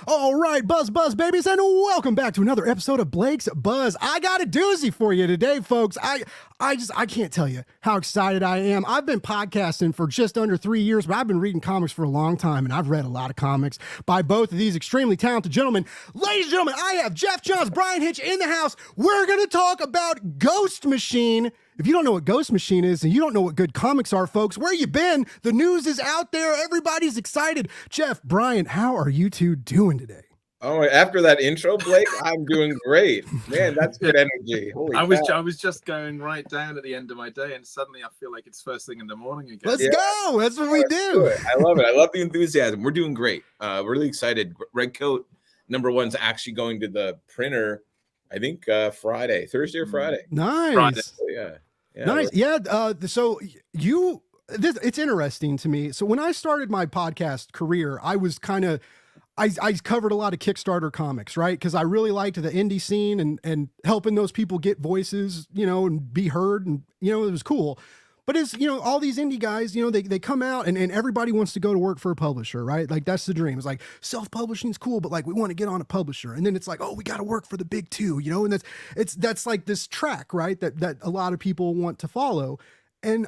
All right, Buzz babies, and welcome back to another episode of Blake's Buzz. I got a doozy for you today, folks. I can't tell you how excited I am. I've been podcasting for just under 3 years, but I've been reading comics for a long time, and I've read a lot of comics by both of these extremely talented gentlemen. Ladies and gentlemen, I have Geoff Johns, Bryan Hitch in the house. We're going to talk about Ghost Machine. If you don't know what Ghost Machine is and you don't know what good comics are, folks, where you been? The news is out there. Everybody's excited. Geoff, Bryan, how are you two doing today? Oh, after that intro, Blake, I'm doing great. Man, that's good energy. Holy I was just going right down at the end of my day, and suddenly I feel like it's first thing in the morning again. Let's go. That's what we do. I love it. I love the enthusiasm. We're doing great. We're really excited. Redcoat #1's actually going to the printer, I think Thursday or Friday. Nice. Friday. Yeah. Nice. Yeah. So it's interesting to me. So when I started my podcast career, I was I covered a lot of Kickstarter comics, right? Because I really liked the indie scene and helping those people get voices, and be heard. And, it was cool. But it's, all these indie guys, they come out and everybody wants to go to work for a publisher, right? Like, that's the dream. It's like self-publishing is cool, but like, we want to get on a publisher. And then it's like, oh, we got to work for the big two, and that's like this track, right? That a lot of people want to follow. And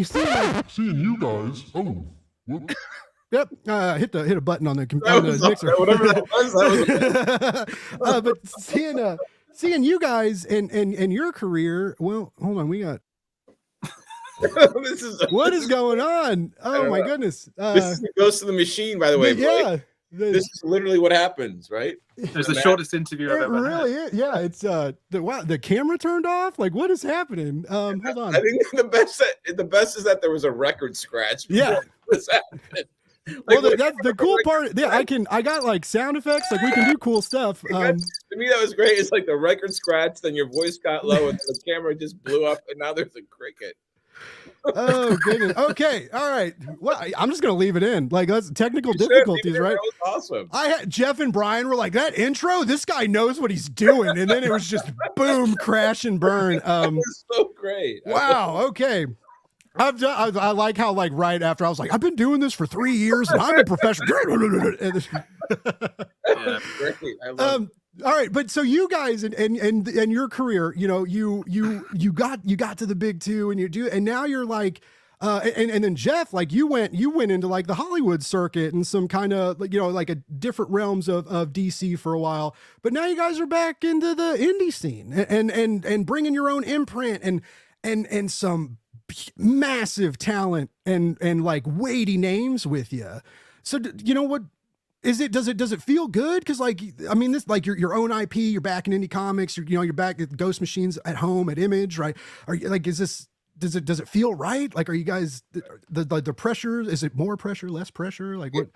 seeing you guys. Oh, what? Yep, hit a button on the mixer. Whatever that was. But seeing you guys and your career. Well, hold on, we got. What is going on? Oh my goodness! This goes to the machine, by the way. Yeah, this is literally what happens, right? It's the shortest interview I've ever had. Is. Yeah, it's the camera turned off. Like, what is happening? Hold on. I think the best is that there was a record scratch. Yeah. This happened. Well, that's the cool part. Yeah, I got like sound effects. Like, we can do cool stuff. To me, that was great. It's like the record scratch, then your voice got low, and the camera just blew up, and now there's a cricket. Oh goodness. Okay. All right. Well, I'm just gonna leave it in. Like, that's technical difficulties, right? That was awesome. Jeff and Bryan were like, that intro. This guy knows what he's doing, and then it was just boom, crash and burn. That was so great. Wow. Okay. I like how, like, right after I was like, I've been doing this for 3 years and I'm a professional. Yeah, great. I love all right, but so you guys and your career, you got to the big two and now you're like, and then Geoff, like, you went into like the Hollywood circuit and some kind of, like a different realms of DC for a while, but now you guys are back into the indie scene and bringing your own imprint and some massive talent and like weighty names with you. So what is it? Does it feel good? Because, like, I mean, this, like, your own IP, you're back in indie comics, you're back at Ghost Machines at home at Image, right? Are you like, does it feel right? Like, are you guys the pressure? Is it more pressure, less pressure? Like, what?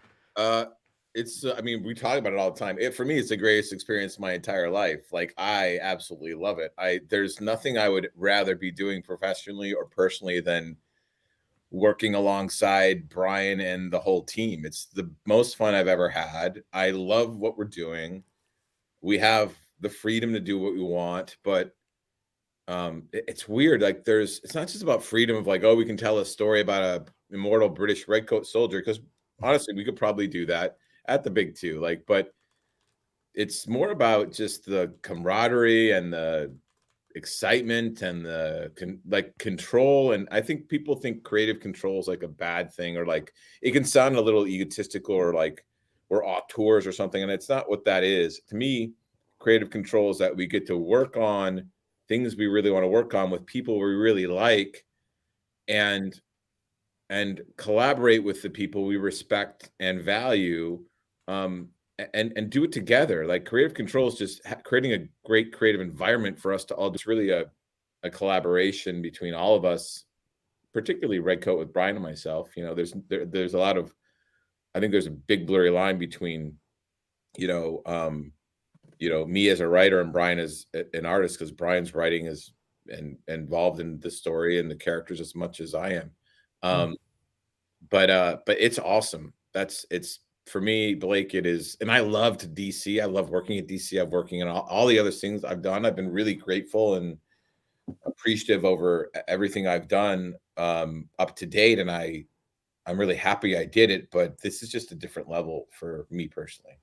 It's I mean, we talk about it all the time. For me, it's the greatest experience of my entire life. Like, I absolutely love it. There's nothing I would rather be doing professionally or personally than working alongside Bryan and the whole team. It's the most fun I've ever had. I love what we're doing. We have the freedom to do what we want, but it's weird. Like, it's not just about freedom of like, oh, we can tell a story about a immortal British redcoat soldier, because honestly, we could probably do that at the big two, like, but it's more about just the camaraderie and the excitement and the control. And I think people think creative control is like a bad thing, or like it can sound a little egotistical, or like we're auteurs or something. And it's not what that is. To me, creative control is that we get to work on things we really want to work on with people we really like, and collaborate with the people we respect and value, and do it together. Like, creative control is just creating a great creative environment for us to all. Just really a collaboration between all of us, particularly Redcoat with Bryan and myself. There's a lot of, I think there's a big blurry line between, me as a writer and Bryan as an artist, because Bryan's writing is involved in the story and the characters as much as I am. But it's awesome. It's for me, Blake, it is. And I loved DC. I love working at DC. I'm working on all the other things I've done. I've been really grateful and appreciative over everything I've done up to date. And I'm really happy I did it, but this is just a different level for me personally.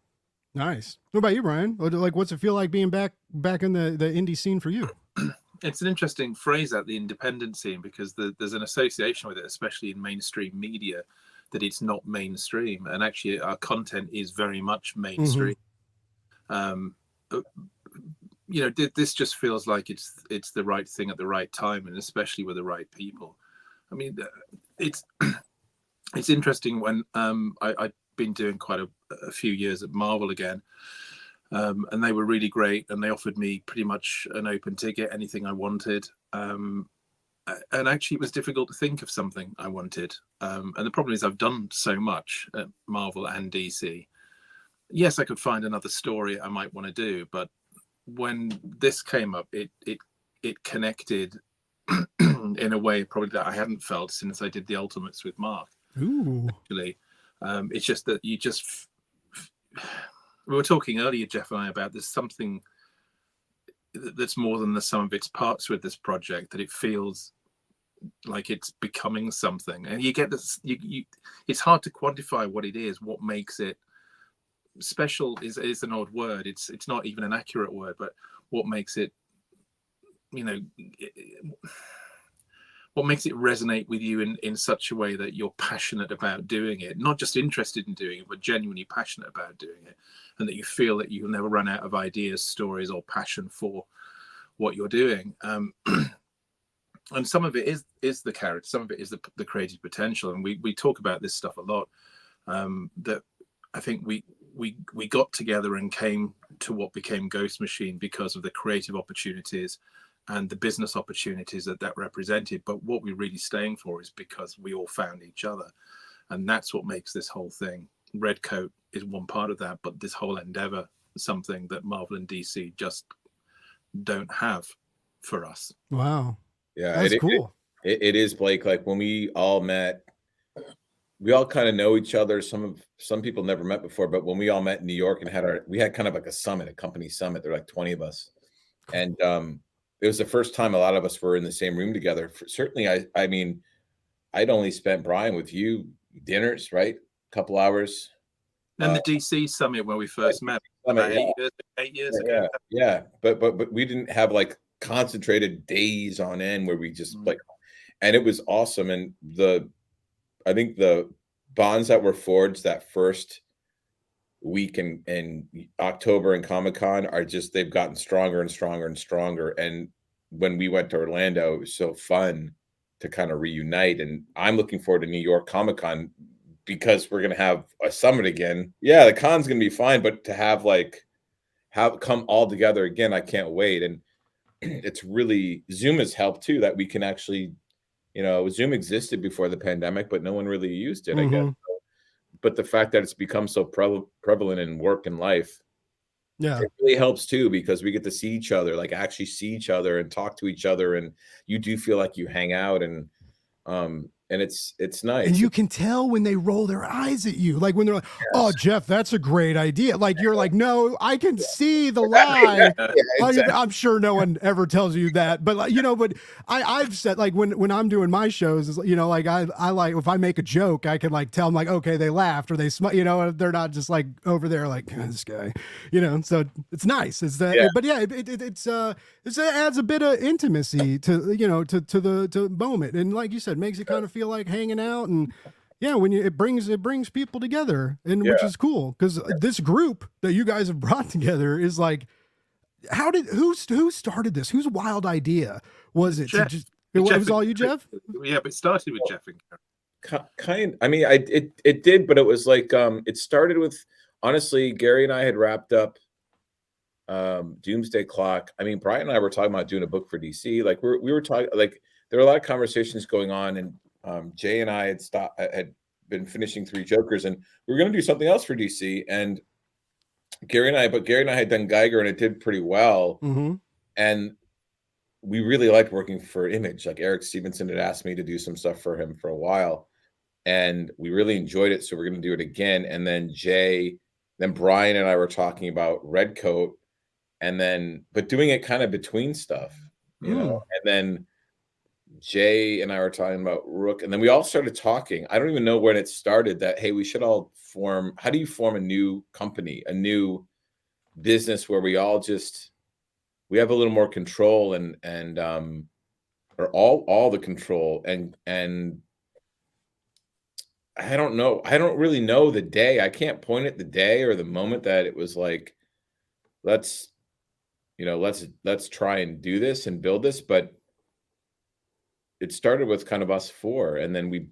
Nice. What about you, Bryan? Like, what's it feel like being back in the indie scene for you? It's an interesting phrase, that the independent scene, because there's an association with it, especially in mainstream media, that it's not mainstream, and actually our content is very much mainstream. You know, this just feels like it's the right thing at the right time, and especially with the right people. I mean, it's it's interesting when I've been doing quite a few years at Marvel again, and they were really great, and they offered me pretty much an open ticket, anything I wanted. And actually, it was difficult to think of something I wanted. And the problem is, I've done so much at Marvel and DC. Yes, I could find another story I might want to do, but when this came up, it connected in a way probably that I hadn't felt since I did the Ultimates with Mark. Ooh. Actually, it's just that we were talking earlier, Geoff and I, about there's something that's more than the sum of its parts with this project, that it feels like it's becoming something, and you get this. It's hard to quantify what it is. What makes it special is an odd word. It's not even an accurate word, but what makes it, you know, what makes it resonate with you in such a way that you're passionate about doing it, not just interested in doing it, but genuinely passionate about doing it, and that you feel that you'll never run out of ideas, stories, or passion for what you're doing. And some of it is the character, some of it is the creative potential, and we talk about this stuff a lot. That I think we got together and came to what became Ghost Machine because of the creative opportunities and the business opportunities that represented. But what we're really staying for is because we all found each other, and that's what makes this whole thing. Redcoat is one part of that, but this whole endeavor is something that Marvel and DC just don't have for us. Wow. Yeah, That's cool. It is, Blake. Like when we all met, we all kind of know each other. Some people never met before, but when we all met in New York and we had kind of like a summit, a company summit. There were like 20 of us, and it was the first time a lot of us were in the same room together. Certainly, I mean, I'd only spent, Bryan, with you dinners, right? A couple hours. And the DC summit where we first met, about 8 years ago. Yeah, but we didn't have like concentrated days on end where we just like, and it was awesome. And I think the bonds that were forged that first week in October and Comic-Con are just, they've gotten stronger and stronger and stronger. And when we went to Orlando, it was so fun to kind of reunite. And I'm looking forward to New York Comic-Con because we're going to have a summit again. Yeah, the con's going to be fine, but to have come all together again, I can't wait. And it's really, Zoom has helped too, that we can actually, you know, Zoom existed before the pandemic, but no one really used it, I guess. But the fact that it's become so prevalent in work and life, yeah, it really helps too, because we get to see each other, like actually see each other and talk to each other, and you do feel like you hang out, and it's nice. And you can tell when they roll their eyes at you, like when they're like, yes. "Oh, Geoff, that's a great idea." Like you're like, "No, I can see the lie." Exactly. I'm sure no one ever tells you that, but like, you know, but I've said, like when I'm doing my shows, you know, like I like, if I make a joke, I can like tell them like, okay, they laughed or they you know, they're not just like over there like, oh, this guy, you know. So it's nice. It's that, but yeah, it adds a bit of intimacy to, you know, to the moment, and like you said, makes it kind of feel like hanging out. And yeah, when it brings people together, and which is cool, because this group that you guys have brought together is like, who started this? Whose wild idea was it? Geoff. It was all you, Geoff? Yeah, but it started with Geoff and I mean, it did, but it was like it started with, honestly, Gary and I had wrapped up Doomsday Clock. I mean, Bryan and I were talking about doing a book for DC. Like we were talking, like there were a lot of conversations going on, and Jay and I had been finishing 3 Jokers, and we were going to do something else for DC. And Gary and I had done Geiger, and it did pretty well. And we really liked working for Image. Like Eric Stevenson had asked me to do some stuff for him for a while, and we really enjoyed it. So we're going to do it again. And then Bryan and I were talking about Redcoat, but doing it kind of between stuff, you know. And then Jay and I were talking about Rook, and then we all started talking. I don't even know when it started that, hey, we should all form, how do you form a new company, a new business where we all just, we have a little more control and or all the control and I don't know. I don't really know the day. I can't point at the day or the moment that it was like, let's, let's try and do this and build this. But it started with kind of us four, and then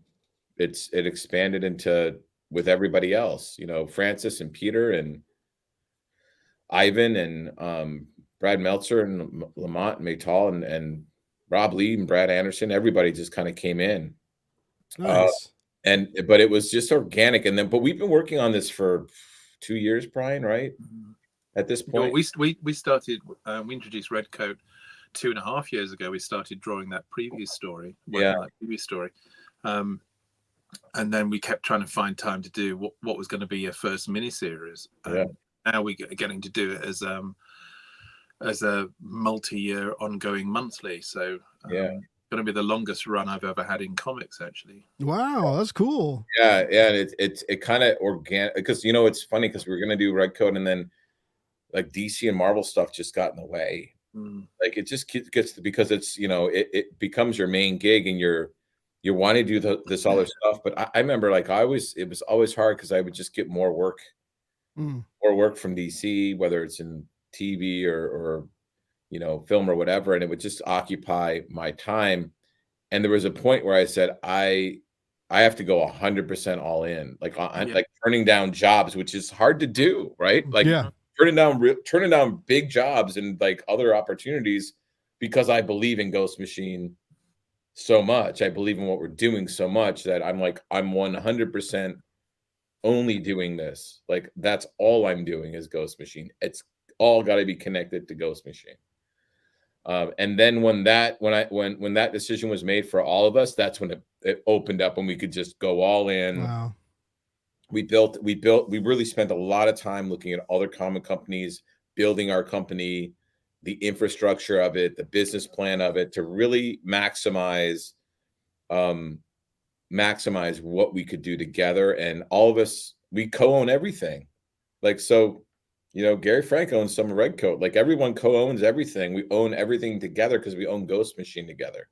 it expanded into with everybody else, Francis and Peter and Ivan and Brad Meltzer and Lamont and Maytal and Rob Lee and Brad Anderson. Everybody just kind of came in. Nice. But it was just organic. But we've been working on this for 2 years, Brian, right? At this Well, point. we started, we introduced REDCOAT 2.5 years ago. We started drawing that previous story, and then we kept trying to find time to do what was going to be a first miniseries. Now we're getting to do it as a multi-year ongoing monthly. So going to be the longest run I've ever had in comics, actually. Wow, that's cool. Yeah, and it kind of organic, because it's funny because we were going to do REDCOAT, and then like DC and Marvel stuff just got in the way. Like it just gets because it's it becomes your main gig, and you want to do this other stuff. But I remember like it was always hard because I would just get more work from DC, whether it's in TV or film or whatever, and it would just occupy my time. And there was a point where I said, I have to go 100% all in, like like turning down jobs, which is hard to do, right? Like turning down big jobs and like other opportunities because I believe in Ghost Machine so much. I believe in what we're doing so much that I'm 100% only doing this. Like that's all I'm doing is Ghost Machine. It's all got to be connected to Ghost Machine. And then when that decision was made for all of us, that's when it opened up and we could just go all in. Wow. We really spent a lot of time looking at other comic companies, building our company, the infrastructure of it, the business plan of it, to really maximize what we could do together. And all of us, we co-own everything. Like, so, Gary Frank owns some of REDCOAT. Like everyone co-owns everything. We own everything together because we own Ghost Machine together.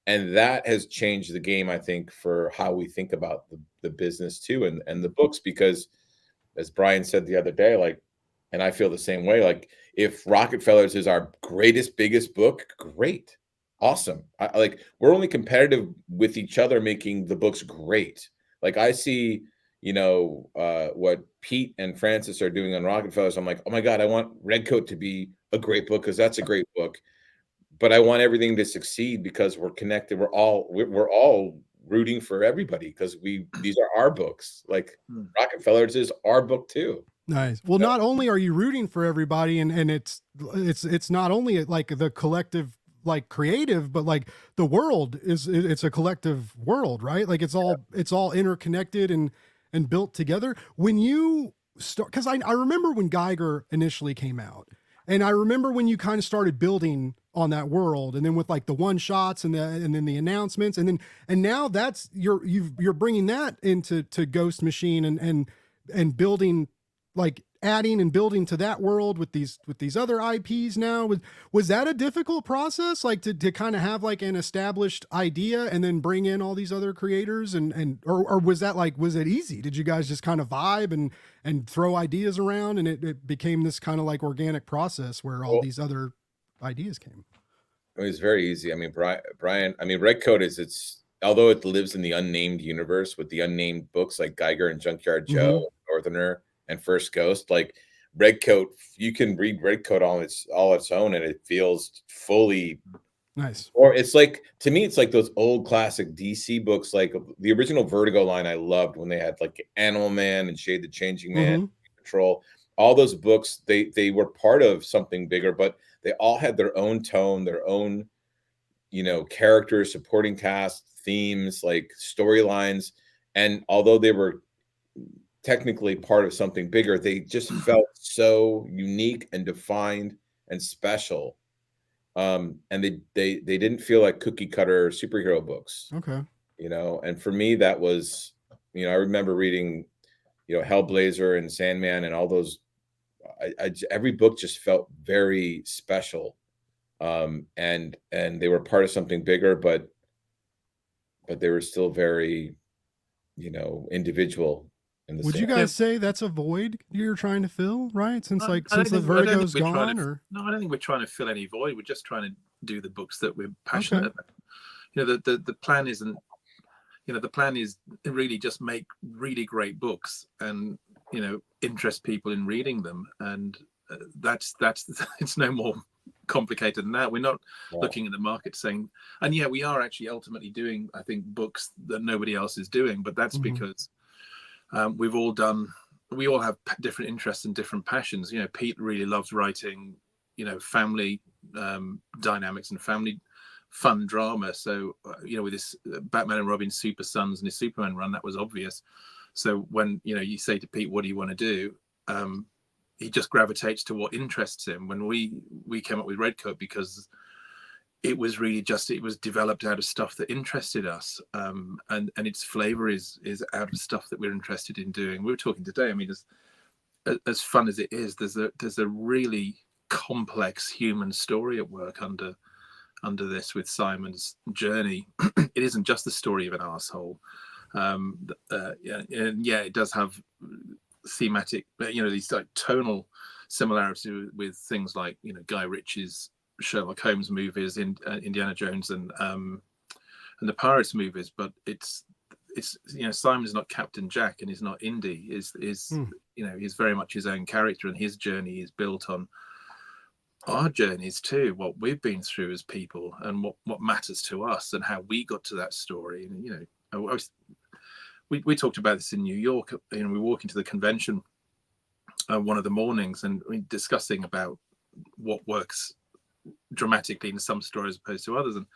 And that has changed the game, I think, for how we think about the business too, and the books, because as Brian said the other day, like, and I feel the same way, like if Rockefellers is our greatest, biggest book, great. Awesome. Like we're only competitive with each other, making the books great. Like I see, what Pete and Francis are doing on Rockefellers. I'm like, oh my God, I want REDCOAT to be a great book because that's a great book. But I want everything to succeed because we're connected. We're all rooting for everybody because these are our books. Like Rockefellers is our book too. Nice. Well, not only are you rooting for everybody, and it's not only like the collective, like creative, but like the world it's a collective world, right? Like it's all interconnected and built together. When you start, because I remember when Geiger initially came out, and I remember when you kind of started building on that world, and then with like the one shots and then the announcements, and now that's you're bringing that into Ghost Machine and building, like adding and building to that world with these other IPs now. Was that a difficult process, like to kind of have like an established idea and then bring in all these other creators or was that like, was it easy? Did you guys just kind of vibe and throw ideas around and it became this kind of like organic process where all these other ideas came? It was very easy. I mean, Brian, I mean, REDCOAT although it lives in the unnamed universe with the unnamed books like Geiger and Junkyard Joe, Northerner, and First Ghost, like REDCOAT, you can read REDCOAT on its own and it feels fully nice. Or it's like, to me, it's like those old classic DC books, like the original Vertigo line I loved when they had like Animal Man and Shade the Changing Man, Control, all those books, they were part of something bigger, but they all had their own tone, their own, characters, supporting cast, themes, like storylines. And although they were technically part of something bigger, they just felt so unique and defined and special. And they didn't feel like cookie cutter superhero books, Okay. you know. And for me, that was, you know, I remember reading, you know, Hellblazer and Sandman and all those. Every book just felt very special, and they were part of something bigger, but they were still very, you know, individual in the Would same. you Yeah, guys say that's a void you're trying to fill, right? Since I, like I don't since the think I don't think vertigo's we're trying gone, to. or No, I don't think we're trying to fill any void. We're just trying to do the books that we're passionate okay. about. You know, the plan isn't. You know, the plan is really just make really great books and, you know, interest people in reading them, and that's it's no more complicated than that. We're not Wow. looking at the market saying, and yeah, we are actually ultimately doing, I think, books that nobody else is doing, but that's Mhm. because we all have different interests and different passions. You know, Pete really loves writing, you know, family dynamics and family fun drama. So, you know, with this Batman and Robin Super Sons and his Superman run, that was obvious. So when, you know, you say to Pete, what do you want to do? He just gravitates to what interests him. When we came up with Redcoat, because it was really just, it was developed out of stuff that interested us, and its flavor is out of stuff that we're interested in doing. We were talking today, I mean, as fun as it is, there's a really complex human story at work under this with Simon's journey. It isn't just the story of an asshole. Yeah, and yeah, it does have thematic, you know, these like tonal similarities with things like, you know, Guy Ritchie's Sherlock Holmes movies, in Indiana Jones and the Pirates movies. But it's you know, Simon's not Captain Jack and he's not Indy. Is Hmm. You know, he's very much his own character, and his journey is built on our journeys too, what we've been through as people, and what matters to us, and how we got to that story. And, you know, we talked about this in New York. You know, we walk into the convention one of the mornings, and we discussing about what works dramatically in some stories opposed to others. And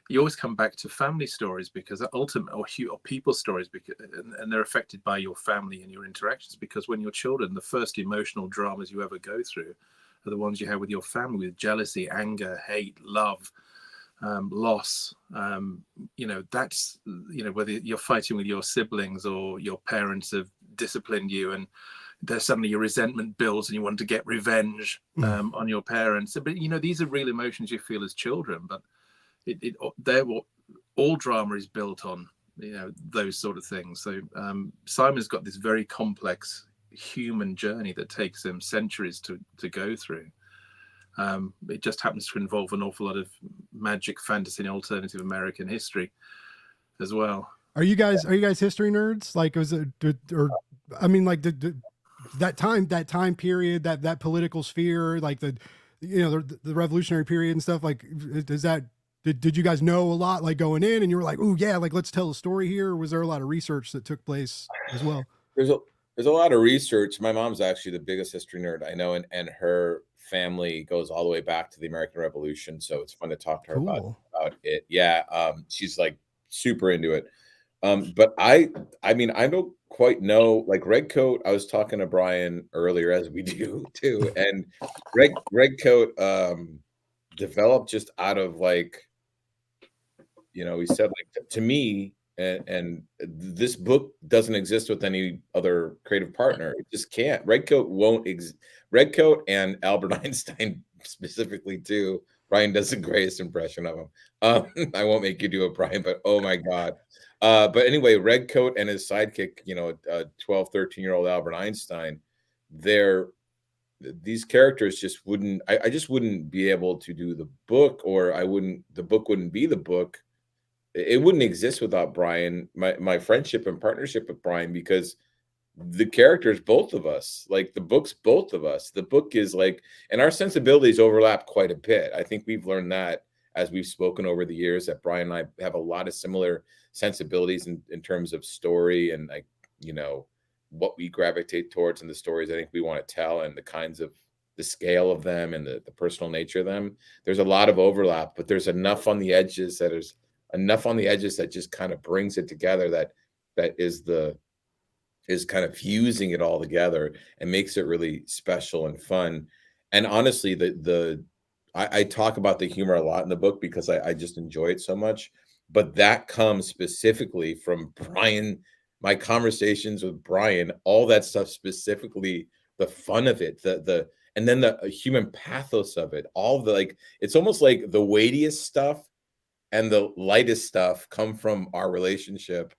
you always come back to family stories, because ultimately, or people stories, because and they're affected by your family and your interactions. Because when you're children, the first emotional dramas you ever go through are the ones you have with your family, with jealousy, anger, hate, love, loss. You know, that's, you know, whether you're fighting with your siblings or your parents have disciplined you, and there's suddenly your resentment builds and you want to get revenge on your parents. But, you know, these are real emotions you feel as children. But they're what all drama is built on, you know, those sort of things. So Simon's got this very complex human journey that takes him centuries to go through. It just happens to involve an awful lot of magic, fantasy, and alternative American history as well. Are you guys history nerds? Like, was it, or I mean, like that time period, that political sphere, like you know, the revolutionary period and stuff. Like, does that did you guys know a lot, like, going in, and you were like, oh yeah, like, let's tell a story here? Or was there a lot of research that took place as well? There's a there's a lot of research. My mom's actually the biggest history nerd I know, and her family goes all the way back to the American Revolution. So it's fun to talk to her Cool. about it. Yeah, she's like super into it. But I mean, I don't quite know, like Redcoat. I was talking to Brian earlier, as we do too, and Redcoat developed just out of like, you know, he said, like, to me, and this book doesn't exist with any other creative partner. It just can't. Redcoat won't exist. Redcoat and Albert Einstein specifically too. Brian does the greatest impression of him. I won't make you do it, Brian, but oh my God. But anyway, Redcoat and his sidekick, you know, 12, 13-year-old Albert Einstein, they're these characters just wouldn't, I just wouldn't be able to do the book, or the book wouldn't be the book. It wouldn't exist without Brian, my friendship and partnership with Brian, because the characters, both of us, like the books, both of us, the book is like, and our sensibilities overlap quite a bit. I think we've learned that as we've spoken over the years, that Brian and I have a lot of similar sensibilities in terms of story, and like, you know, what we gravitate towards in the stories I think we want to tell, and the kinds of the scale of them, and the personal nature of them. There's a lot of overlap, but there's enough on the edges that just kind of brings it together, that is kind of fusing it all together and makes it really special and fun. And honestly, the I talk about the humor a lot in the book because I just enjoy it so much. But that comes specifically from Bryan, my conversations with Bryan, all that stuff, specifically the fun of it, and then the human pathos of it, all the like, it's almost like the weightiest stuff and the lightest stuff come from our relationship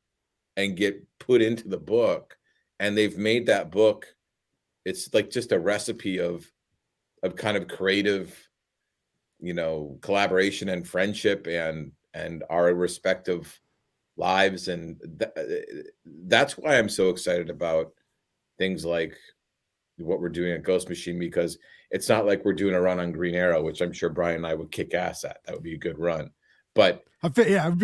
and get put into the book. And they've made that book, it's like just a recipe of kind of creative, collaboration and friendship and our respective lives. And that's why I'm so excited about things like what we're doing at Ghost Machine, because it's not like we're doing a run on Green Arrow, which I'm sure Bryan and I would kick ass at. That would be a good run. But yeah, it'd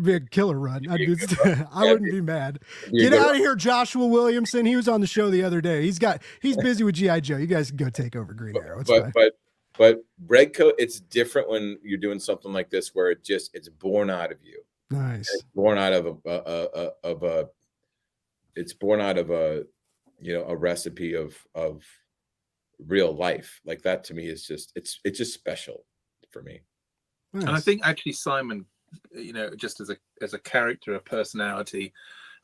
be a killer run. I wouldn't be mad. Get out of here, Joshua Williamson. He was on the show the other day. He's busy with G.I. Joe. You guys can go take over Green Arrow. It's fine. But REDCOAT, it's different when you're doing something like this, where it's born out of you. Nice. It's born out of a recipe of real life. Like that to me is just it's just special for me. Nice. And I think actually Simon, just as a character, a personality,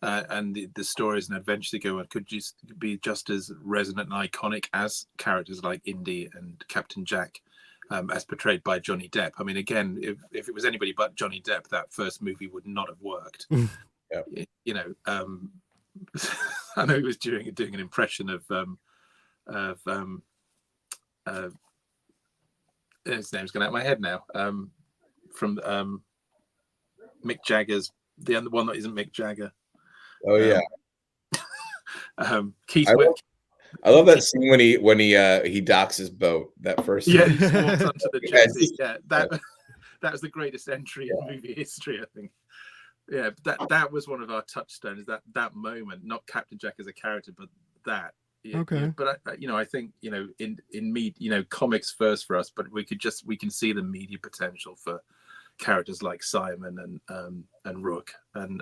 and the stories and adventures they go on could just be just as resonant and iconic as characters like Indy and Captain Jack, as portrayed by Johnny Depp. I mean, again, if it was anybody but Johnny Depp, that first movie would not have worked. Yeah. I know he was doing an impression of his name's gone out of my head now. From Mick Jagger's, the other one that isn't Mick Jagger. Oh yeah. Keith. I love that scene when he docks his boat. That first. Yeah, he walks onto the jetty. Yeah, that was the greatest entry in movie history, I think. Yeah, that was one of our touchstones. That moment, not Captain Jack as a character, but that. Yeah, okay. Yeah, but I think in me, comics first for us, but we can see the media potential for characters like Simon and Rook and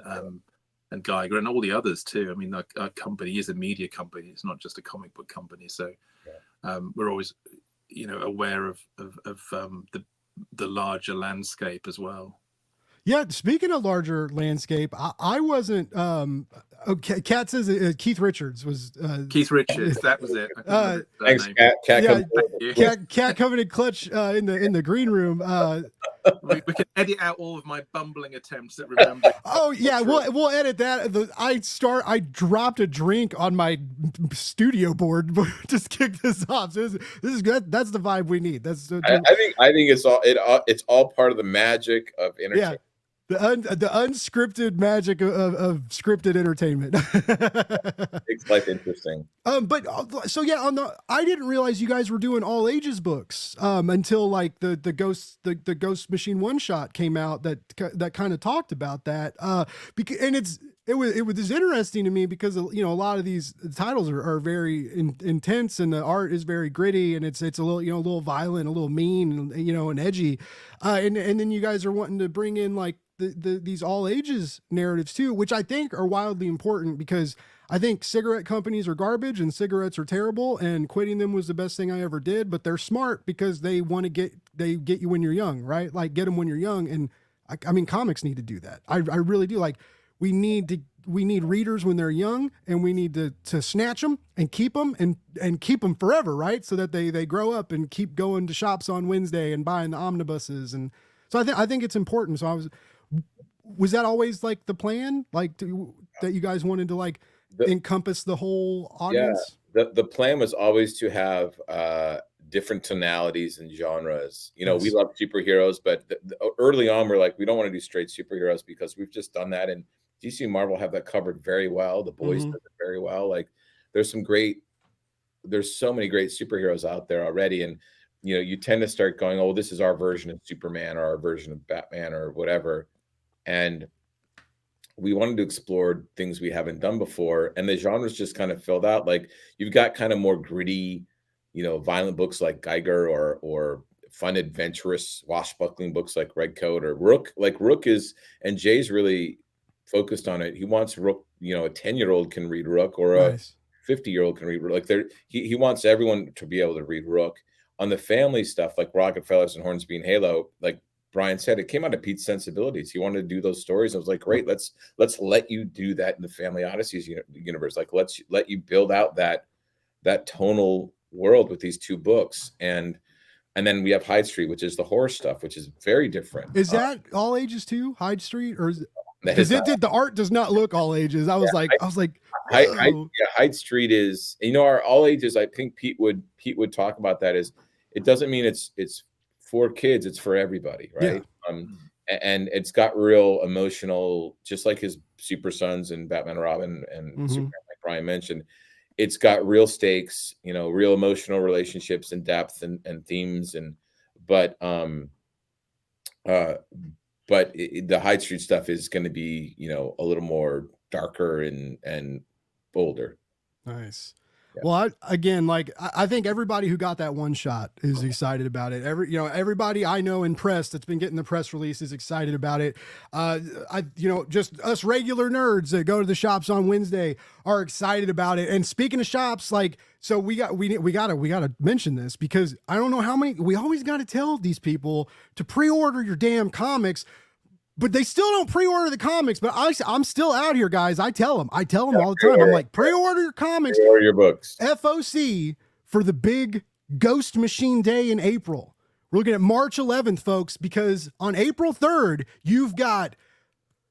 Geiger and all the others too. I mean, our company is a media company; it's not just a comic book company. So we're always, aware of the larger landscape as well. Yeah, speaking of larger landscape, I wasn't. Okay, Kat says Keith Richards was. Keith Richards, that was it. Thanks, Kat. Kat coming in clutch in the green room. We can edit out all of my bumbling attempts at remembering. Oh yeah, we'll edit that. I dropped a drink on my studio board. Just kick this off. So this is good. That's the vibe we need. I think it's all part of the magic of entertainment. Yeah. The unscripted magic of scripted entertainment. Makes life interesting. But so yeah, I didn't realize you guys were doing all ages books until like the Ghost Machine one shot came out that kind of talked about that. It was interesting to me because a lot of these titles are very intense and the art is very gritty and it's a little violent, a little mean, and edgy, and then you guys are wanting to bring in like these all ages narratives too, which I think are wildly important because I think cigarette companies are garbage and cigarettes are terrible and quitting them was the best thing I ever did, but they're smart because they get you when you're young, right? Like get them when you're young. And I mean, comics need to do that. I really do. Like we need readers when they're young and we need to snatch them and keep them and keep them forever. Right. So that they grow up and keep going to shops on Wednesday and buying the omnibuses. And so I think it's important. So was that always like the plan? Like that you guys wanted to like encompass the whole audience? Yeah, the plan was always to have different tonalities and genres. Yes. We love superheroes, but early on we're like, we don't want to do straight superheroes because we've just done that. And DC and Marvel have that covered very well. The Boys does it very well. Like there's so many great superheroes out there already. And, you tend to start going, oh, this is our version of Superman or our version of Batman or whatever. And we wanted to explore things we haven't done before. And the genres just kind of filled out. Like you've got kind of more gritty, violent books like Geiger or fun, adventurous, swashbuckling books like REDCOAT or Rook. Like Rook and Jay's really focused on it. He wants Rook, a 10-year-old can read Rook or a 50-year-old can read Rook. Like he wants everyone to be able to read Rook. on the family stuff, like Rockefellers and Hornsby and Halo, like Bryan said, it came out of Pete's sensibilities. He wanted to do those stories. I was like, great, let's let you do that in the Family Odysseys universe. Like, let's let you build out that tonal world with these 2 books. And then we have Hyde Street, which is the horror stuff, which is very different. Is that all ages too, Hyde Street, or is it? That Because is the art does not look all ages. I was like, Hyde Street is, our all ages. I think Pete would talk about that. Is it doesn't mean it's for kids, it's for everybody, right? Yeah. And it's got real emotional, just like his Super Sons and Batman and Robin and Superman, like Bryan mentioned. It's got real stakes, real emotional relationships and depth and themes, but the Hyde Street stuff is going to be, a little more darker and bolder. Nice. Yeah. Well, I think everybody who got that one shot is excited about it. Everybody I know in press that's been getting the press release is excited about it. Just us regular nerds that go to the shops on Wednesday are excited about it. And speaking of shops, so we gotta mention this, because I don't know how many, we always got to tell these people to pre-order your damn comics. But they still don't pre-order the comics. But I'm still out here, guys. I tell them all the time. I'm like, pre-order your comics. Pre-order your books. FOC for the big Ghost Machine Day in April. We're looking at March 11th, folks, because on April 3rd, you've got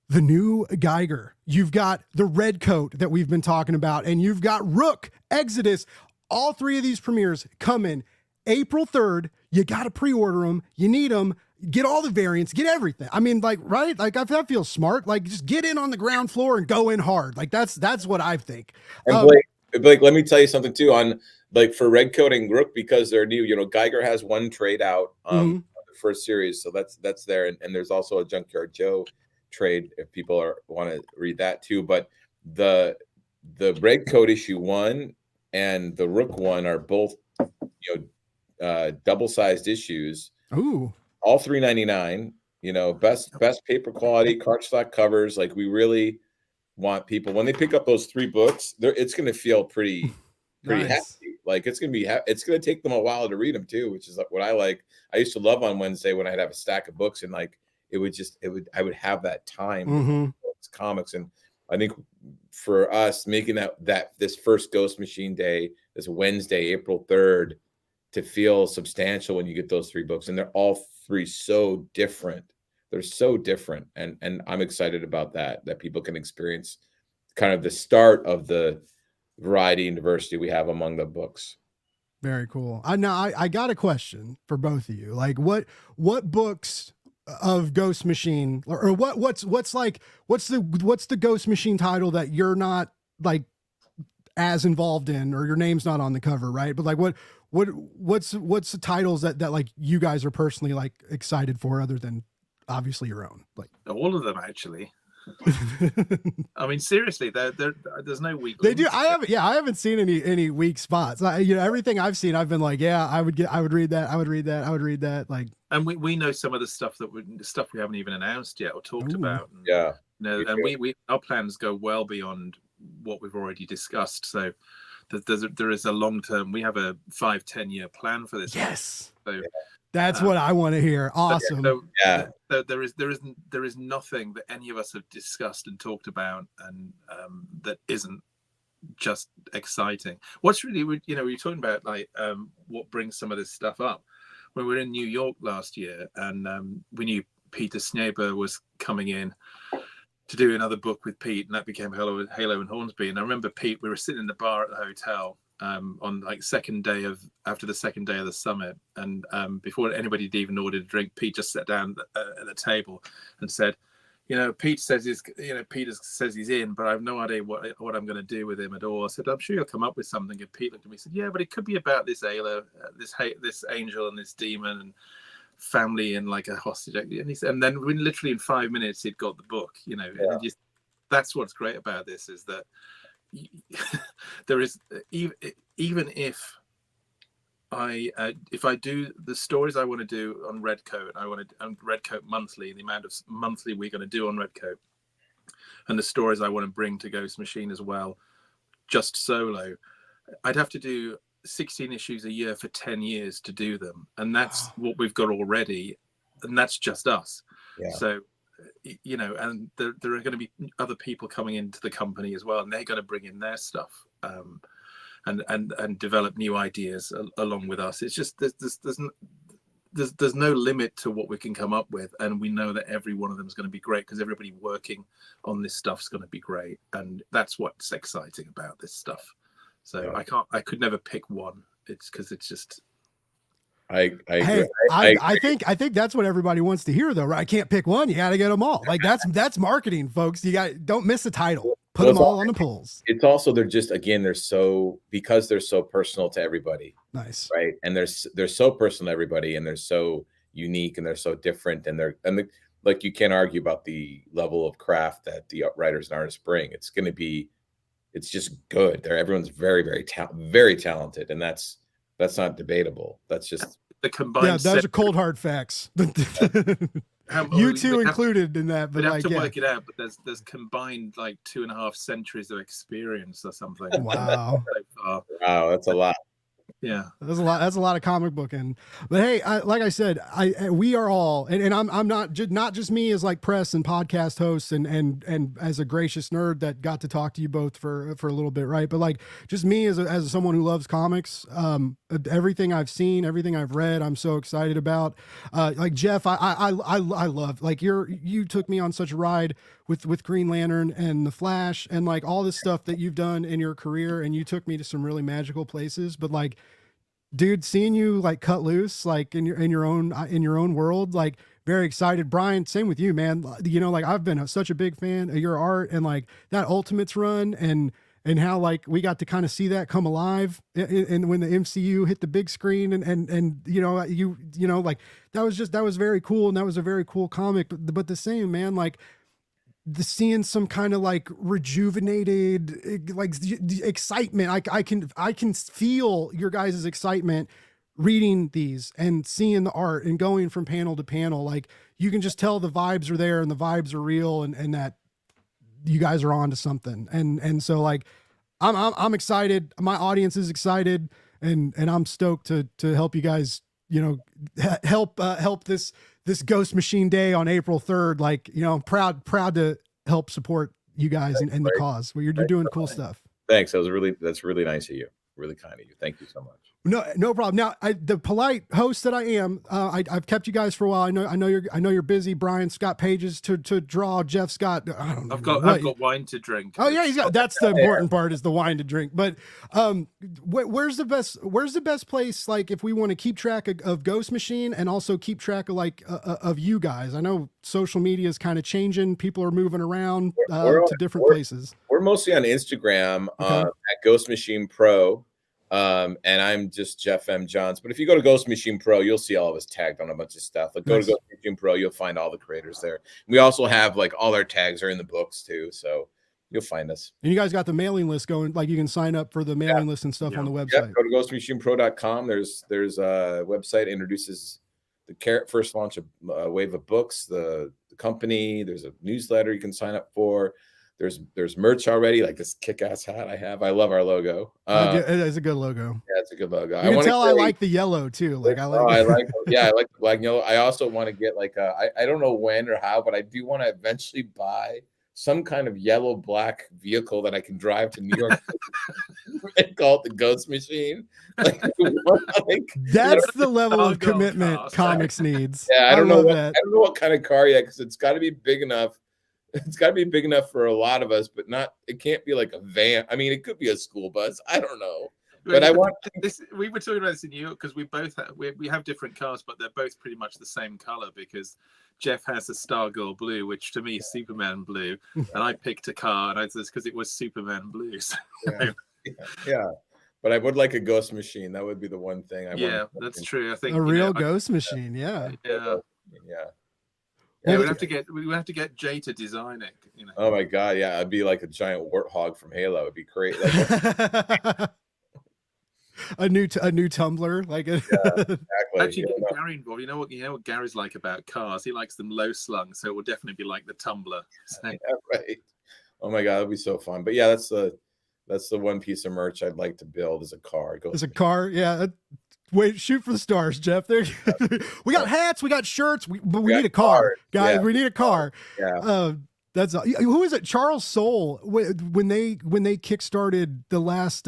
the new Geiger. You've got the Redcoat that we've been talking about. And you've got Rook, Exodus. All 3 of these premieres coming April 3rd. You got to pre-order them. You need them. Get all the variants, get everything. I mean, right? That feels smart. Just get in on the ground floor and go in hard. That's what I think. And Blake, let me tell you something too, on for Redcoat and Rook, because they're new, Geiger has 1 trade out on the first series. So that's there. And there's also a Junkyard Joe trade if people want to read that too. But the Redcoat issue 1 and the Rook 1 are both, double-sized issues. Ooh. All $3.99, best paper quality, cardstock covers. We really want people, when they pick up those 3 books, it's going to feel pretty Nice. Hefty. It's going to take them a while to read them too, which is what I like. I used to love on Wednesday when I'd have a stack of books and I would have that time with comics. And I think for us making that this first Ghost Machine Day, this Wednesday, April 3rd, to feel substantial when you get those 3 books, and they're all 3 so different. They're so different, and I'm excited about that people can experience kind of the start of the variety and diversity we have among the books. Very cool. I got a question for both of you. What books of Ghost Machine, or what's the Ghost Machine title that you're not as involved in, or your name's not on the cover, right? But what's the titles that you guys are personally excited for, other than obviously your own? All of them, actually. I mean, seriously, there's no weak. They do. I haven't seen any weak spots. Everything I've seen, I've been I would read that. And we know some of the stuff we haven't even announced yet or talked about. And, and our plans go well beyond what we've already discussed. So there is a long-term, we have a 5-10 year plan for this. Yes. So that's what I want to hear. Awesome. There is nothing that any of us have discussed and talked about and that isn't just exciting. What's really, we're talking about what brings some of this stuff up. When we were in New York last year, and we knew Peter Schneeber was coming in to do another book with Pete, and that became Halo and Hornsby. And I remember Pete, we were sitting in the bar at the hotel on after the second day of the summit, and before anybody had even ordered a drink, Pete just sat down at the table and said, Pete says Peter says he's in, but I have no idea what I'm going to do with him at all. I said, I'm sure you'll come up with something. And Pete looked at me and said, yeah, but it could be about this Halo, this angel and this demon and family and a hostage. And he said, and then literally in 5 minutes he'd got the book. And that's what's great about this, is that there is, even if I do the stories I want to do on Redcoat, I want to on Redcoat monthly, the amount of monthly we're going to do on Redcoat, and the stories I want to bring to Ghost Machine as well, just solo, I'd have to do 16 issues a year for 10 years to do them, and that's what we've got already, and that's just us. Yeah. So, you know, and there are going to be other people coming into the company as well, and they're going to bring in their stuff, and develop new ideas along with us. It's just there's no limit to what we can come up with, and we know that every one of them is going to be great because everybody working on this stuff is going to be great, and that's what's exciting about this stuff. So yeah. I could never pick one. It's because it's just. I think that's what everybody wants to hear, though, right? I can't pick one. You got to get them all. Like that's marketing, folks. Don't miss the title. Put them all on the polls. It's also they're so because they're so personal to everybody. Nice, right? And they're so personal to everybody, and they're so unique, and they're so different, and like you can't argue about the level of craft that the writers and artists bring. It's just good. Everyone's very, very very talented, and that's not debatable. That's just the combined. Yeah, those are cold hard facts. You two included in that, but we'd have to work it out. But there's combined like 2.5 centuries of experience or something. Wow, wow, that's a lot. Yeah, that's a lot of comic booking. But hey, like I said, we are all, and I'm not just me as like press and podcast hosts and as a gracious nerd that got to talk to you both for a little bit, right? But like just me as someone who loves comics, everything I've seen, everything I've read, I'm so excited about. Like Geoff, I love, like you took me on such a ride with Green Lantern and the Flash and like all this stuff that you've done in your career, and you took me to some really magical places. But like, dude, seeing you like cut loose, like in your own world, like very excited. Bryan, same with you, man. You know, like I've been such a big fan of your art and like that Ultimates run and how like we got to kind of see that come alive and when the MCU hit the big screen and you know like that was very cool, and that was a very cool comic. But the same, man, like seeing some kind of like rejuvenated like the excitement. I can feel your guys' excitement reading these and seeing the art and going from panel to panel. Like you can just tell the vibes are there and the vibes are real, and that you guys are on to something. And so like I'm excited, my audience is excited, and I'm stoked to help you guys, you know, help this Ghost Machine Day on April 3rd. Like, you know, I'm proud to help support you guys and the cause. Well, you're doing cool stuff. Thanks. That's really nice of you. Really kind of you. Thank you so much. No problem. Now, the polite host that I am, I've kept you guys for a while. I know you're busy. Bryan's got pages to draw. Geoff's got, I don't know. I've got wine to drink. Oh yeah, that's the important part, is the wine to drink. But where's the best place, like if we want to keep track of Ghost Machine and also keep track of like of you guys? I know social media is kind of changing. People are moving around to different places. We're mostly on Instagram at Ghost Machine Pro. And I'm just Geoff M. Johns. But if you go to Ghost Machine Pro, you'll see all of us tagged on a bunch of stuff. Like go to Ghost Machine Pro, you'll find all the creators there. We also have like all our tags are in the books too, so you'll find us. And you guys got the mailing list going, like you can sign up for the mailing list and stuff on the website. Go to ghostmachinepro.com. There's a website introduces the first launch of a wave of books, the company. There's a newsletter you can sign up for. There's merch already, like this kick-ass hat I have. I love our logo. It's a good logo. Yeah, it's a good logo. You can tell I like the yellow too. Like I like the black and yellow. I also want to get like I don't know when or how, but I do want to eventually buy some kind of yellow black vehicle that I can drive to New York and call it the Ghost Machine. Like, that's the level of commitment comics needs. Yeah, I don't know what kind of car yet, because it's got to be big enough. It's got to be big enough for a lot of us, but it can't be like a van. I mean, it could be a school bus. I don't know. But I want this. We were talking about this in New York because we have different cars, but they're both pretty much the same color, because Geoff has a Stargirl blue, which to me is Superman blue, and I picked a car, and it's because it was Superman blue. So. Yeah. But I would like a Ghost Machine. That would be the one thing I want. That's true. I think a real Ghost Machine. Yeah. Yeah, we'd have to get Jay to design it. You know. Oh my god, yeah, I'd be like a giant warthog from Halo. It'd be great. Like, a new Tumbler, like exactly. Actually, get Gary involved. You know what Gary's like about cars. He likes them low slung, so it will definitely be like the Tumbler. So. Yeah, right. Oh my god, that'd be so fun. But yeah, That's the one piece of merch I'd like to build is a car. As a car, yeah. Wait, shoot for the stars, Geoff. There, we got hats, we got shirts, but we need a car, guys. We need a car. Yeah. That's who is it? Charles Soule. When they kickstarted the last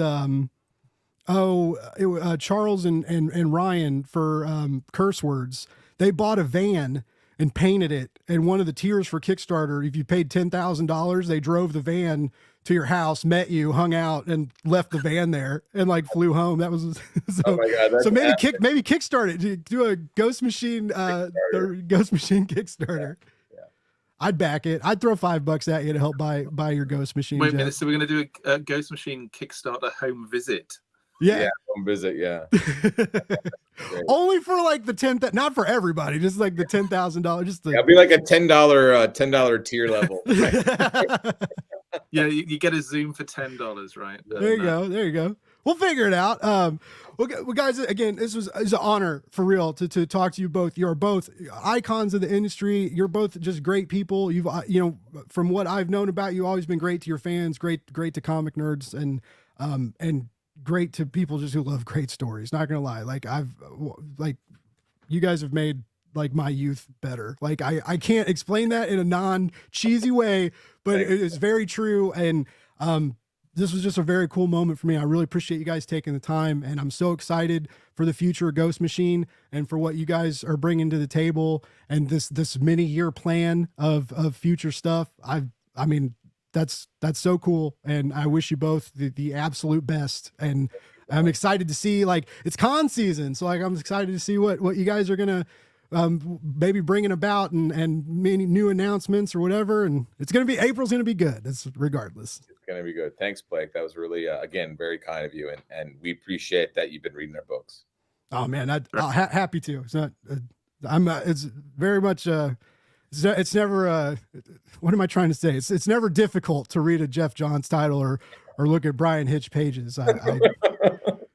Charles and Ryan for curse words, they bought a van and painted it. And one of the tiers for Kickstarter, if you paid $10,000, they drove the van to your house, met you, hung out, and left the van there and like flew home. That was so. Oh my God, so maybe kickstart it. Do a Ghost Machine, the Ghost Machine Kickstarter. Yeah. I'd back it. I'd throw $5 at you to help buy your Ghost Machine. Wait a minute. So we're going to do a Ghost Machine Kickstarter home visit. Yeah. Home visit. Yeah. Only for like the 10th, not for everybody, just like the $10,000. Just It'll be like a $10 tier level. Yeah, you get a Zoom for $10, right? There you go. There you go. We'll figure it out. Well, guys, again, it's an honor for real to talk to you both. You're both icons of the industry. You're both just great people. You've, from what I've known about you, always been great to your fans, great to comic nerds, and great to people just who love great stories. Not gonna lie, you guys have made like my youth better. Like I can't explain that in a non-cheesy way, but it is very true. And this was just a very cool moment for me. I really appreciate you guys taking the time, and I'm so excited for the future of Ghost Machine and for what you guys are bringing to the table and this many year plan of future stuff. I mean, that's so cool, and I wish you both the absolute best. And I'm excited to see, like, it's con season, so like I'm excited to see what you guys are gonna maybe bringing about and many new announcements or whatever. And it's gonna be April's gonna be good. That's regardless. It's gonna be good. Thanks, Blake. That was really again very kind of you, and we appreciate that you've been reading our books. Oh man, I'll happy to. It's not. It's very much. It's never. What am I trying to say? It's never difficult to read a Geoff Johns title or look at Bryan Hitch pages.